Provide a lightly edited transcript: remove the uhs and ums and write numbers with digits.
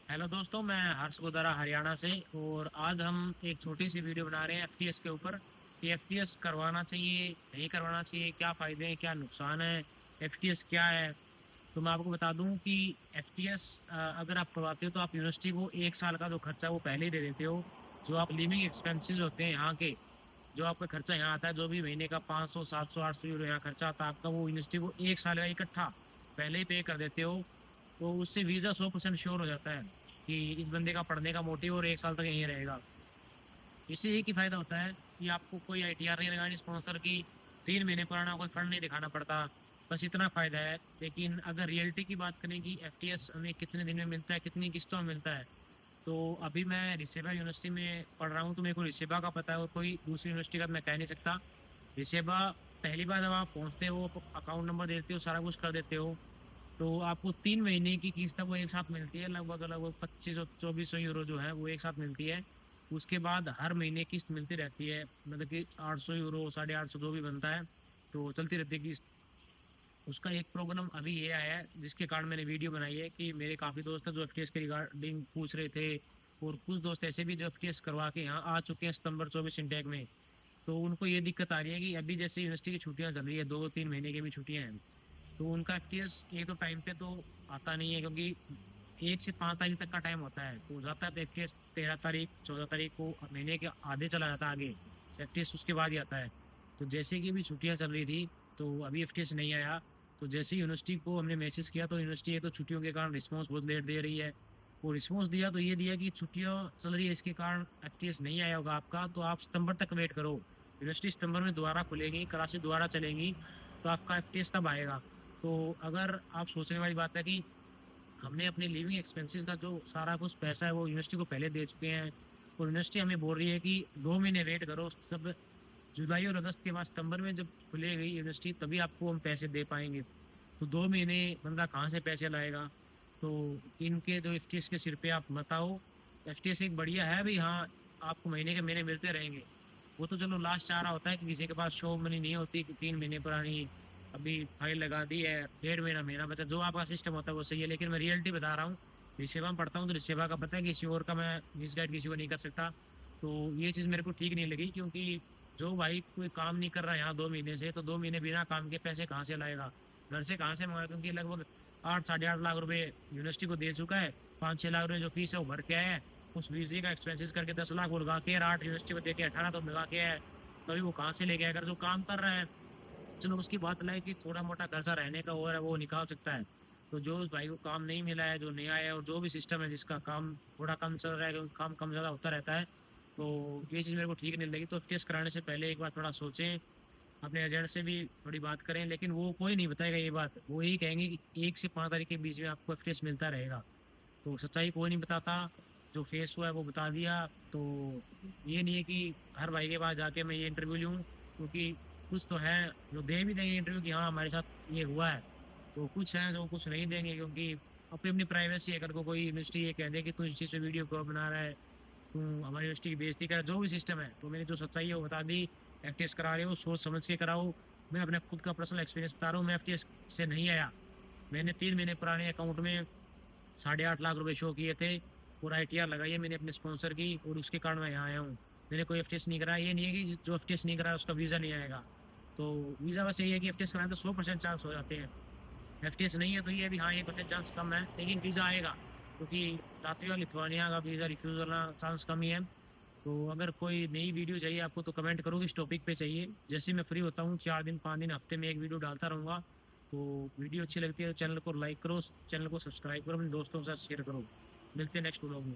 Hello दोस्तों, मैं हर्ष गोदारा हरियाणा से। और आज हम एक छोटी सी वीडियो बना रहे हैं एफटीएस के ऊपर कि एफटीएस करवाना चाहिए नहीं करवाना चाहिए, क्या फ़ायदे हैं क्या नुकसान है, एफटीएस क्या है। तो मैं आपको बता दूं कि एफटीएस अगर आप करवाते हो तो आप यूनिवर्सिटी को 1 साल का जो खर्चा है वो पहले ही दे देते हो। जो आप लिविंग एक्सपेंसेस होते हैं यहाँ के, जो आपका खर्चा यहाँ आता है, जो भी महीने का 500 700 800 यूरो यहाँ खर्चा आता है आपका, वो यूनिवर्सिटी को 1 साल का इकट्ठा पहले ही पे कर देते हो। तो उससे वीज़ा 100% श्योर हो जाता है कि इस बंदे का पढ़ने का मोटिव और 1 साल तक यहीं रहेगा। इससे एक ही फायदा होता है कि आपको कोई आईटीआर नहीं लगानी स्पॉन्सर की, 3 महीने पुराना कोई फंड नहीं दिखाना पड़ता। बस इतना फायदा है। लेकिन अगर रियलिटी की बात करें कि एफटीएस हमें कितने दिन में मिलता है, कितनी किस्तों में मिलता है, तो अभी मैं रिसेबा यूनिवर्सिटी में पढ़ रहा हूँ, तो मेरे को रिसेबा का पता है और कोई दूसरी यूनिवर्सिटी का मैं कह नहीं सकता। रिसेबा पहली बार जब आप पहुँचते हो, अकाउंट नंबर देते हो, सारा कुछ कर देते हो, तो आपको 3 महीने की किस्त वो एक साथ मिलती है। लगभग लगभग 2500 2400 यूरो जो है वो एक साथ मिलती है। उसके बाद हर महीने किस्त मिलती रहती है, मतलब कि 800 यूरो 850 जो भी बनता है, तो चलती रहती है किस्त। उसका एक प्रॉब्लम अभी ये आया है जिसके कारण मैंने वीडियो बनाई है कि मेरे काफ़ी दोस्त हैं जो एफटीएस के रिगार्डिंग पूछ रहे थे, और कुछ दोस्त ऐसे भी जो एफटीएस करवा के यहाँ आ चुके हैं सितंबर 24 इंटेक में। तो उनको ये दिक्कत आ रही है कि अभी जैसे यूनिवर्सिटी की छुट्टियां चल रही है, 2 3 महीने की भी छुट्टियां हैं, तो उनका एफटीएस एक तो टाइम पे तो आता नहीं है, क्योंकि 1 से 5 तारीख तक का टाइम होता है। तो जाता है तो एफटीएस 13 तारीख 14 तारीख को महीने के आधे चला जाता है आगे, एफटीएस उसके बाद ही आता है। तो जैसे कि अभी छुट्टियां चल रही थी, तो अभी एफटीएस नहीं आया। तो जैसे ही यूनिवर्सिटी को हमने मैसेज किया, तो यूनिवर्सिटी ये तो छुट्टियों के कारण रिस्पॉन्स बहुत लेट दे रही है। वो रिस्पॉन्स दिया तो ये दिया कि छुट्टियां चल रही है, इसके कारण एफटीएस नहीं आया होगा आपका, तो आप सितंबर तक वेट करो। यूनिवर्सिटी सितंबर में दोबारा खुलेगी, क्लासेस दोबारा चलेंगी, तो आपका एफटीएस तब आएगा। तो अगर आप सोचने वाली बात है कि हमने अपने लिविंग एक्सपेंसेस का जो सारा कुछ पैसा है वो यूनिवर्सिटी को पहले दे चुके हैं, और यूनिवर्सिटी हमें बोल रही है कि 2 महीने वेट करो, सब जुलाई और अगस्त के बाद सितंबर में जब खुलेगी यूनिवर्सिटी तभी आपको हम पैसे दे पाएंगे। तो 2 महीने बंदा कहाँ से पैसे लाएगा। तो इनके जो एफटीएस के सिर पे आप बताओ। एफटीएस एक बढ़िया है भाई, हाँ, आपको महीने के महीने मिलते रहेंगे। वो तो चलो लास्ट चाह रहा होता है कि किसी के पास शो मनी नहीं होती कि 3 महीने पुरानी अभी फाइल लगा दी है, 1.5 महीना महीना बचा, जो आपका सिस्टम होता है वो सही है। लेकिन मैं रियलिटी बता रहा हूँ, रिसेवा में पढ़ता हूँ तो रिसेवा का पता है कि किसी और का मैं मिसगाइड किसी को नहीं कर सकता। तो ये चीज़ मेरे को ठीक नहीं लगी, क्योंकि जो भाई कोई काम नहीं कर रहा है यहाँ 2 महीने से, तो 2 महीने बिना काम के पैसे कहाँ से लाएगा, घर से कहाँ से मंगाएगा। क्योंकि लगभग 8 साढ़े 8 लाख रुपए यूनिवर्सिटी को दे चुका है, 5 6 लाख रुपए जो फीस है वो भर के आया है। उस वीजे का एक्सपेंसेस करके 10 लाख वो लगा के, 8 यूनिवर्सिटी को दे के 18 तो लगा के है। तो अभी वो कहाँ से लेके आएगा। जो काम कर रहा है, चलो उसकी बात अलग है कि थोड़ा मोटा खर्चा रहने का और है वो निकाल सकता है। तो जो उस भाई को काम नहीं मिला है, जो नया है, और जो भी सिस्टम है जिसका काम थोड़ा कम चल रहा है, क्योंकि काम कम ज़्यादा होता रहता है, तो ये चीज़ मेरे को ठीक नहीं लगी। तो टेस्ट कराने से पहले एक बार थोड़ा सोचें, अपने एजेंट से भी थोड़ी बात करें। लेकिन वो कोई नहीं बताएगा ये बात, वो यही कहेंगे कि 1 से 5 तारीख के बीच में आपको एफटीएस मिलता रहेगा। तो सच्चाई कोई नहीं बताता, जो फेस हुआ है वो बता दिया। तो ये नहीं है कि हर भाई के पास जाके मैं ये इंटरव्यू लूँ, क्योंकि कुछ तो है जो दे भी देंगे इंटरव्यू कि हाँ हमारे साथ ये हुआ है, तो कुछ है जो कुछ नहीं देंगे, क्योंकि अपनी अपनी प्राइवेसी है। अगर कोई यूनिवर्सिटी ये कह दे कि तू इस चीज़ पे वीडियो क्यों बना रहा है, तू हमारी यूनिवर्सिटी की बेइज्जती कर, जो भी सिस्टम है, तो मैंने जो सच्चाई है वो बता दी। एफटीएस करा रहे हो सोच समझ के कराओ। मैं अपने खुद का पर्सनल एक्सपीरियंस बता रहा हूँ, मैं एफटीएस से नहीं आया। मैंने 3 महीने पुराने अकाउंट में 8.5 लाख रुपए शो किए थे, और आईटीआर लगाई है मैंने अपने स्पॉन्सर की, और उसके कारण मैं यहाँ आया हूँ। मैंने कोई एफटीएस नहीं कराया। ये नहीं है कि जो एफटीएस नहीं कराया उसका वीज़ा नहीं आएगा। तो वीज़ा बस यही है कि एफटीएस कराएं तो 100% चांस हो जाते हैं। एफटीएस नहीं है तो ये भी हाँ 1% चांस कम है, लेकिन वीज़ा आएगा, क्योंकि लातविया लिथुआनिया का वीज़ा रिफ्यूज होना चांस कम ही है। तो अगर कोई नई वीडियो चाहिए आपको तो कमेंट करो किस टॉपिक पे चाहिए। जैसे मैं फ्री होता हूँ 4 दिन 5 दिन हफ्ते में एक वीडियो डालता रहूँगा। तो वीडियो अच्छी लगती है तो चैनल को लाइक करो, चैनल को सब्सक्राइब करो, अपने दोस्तों के साथ शेयर करो। मिलते हैं नेक्स्ट व्लॉग में।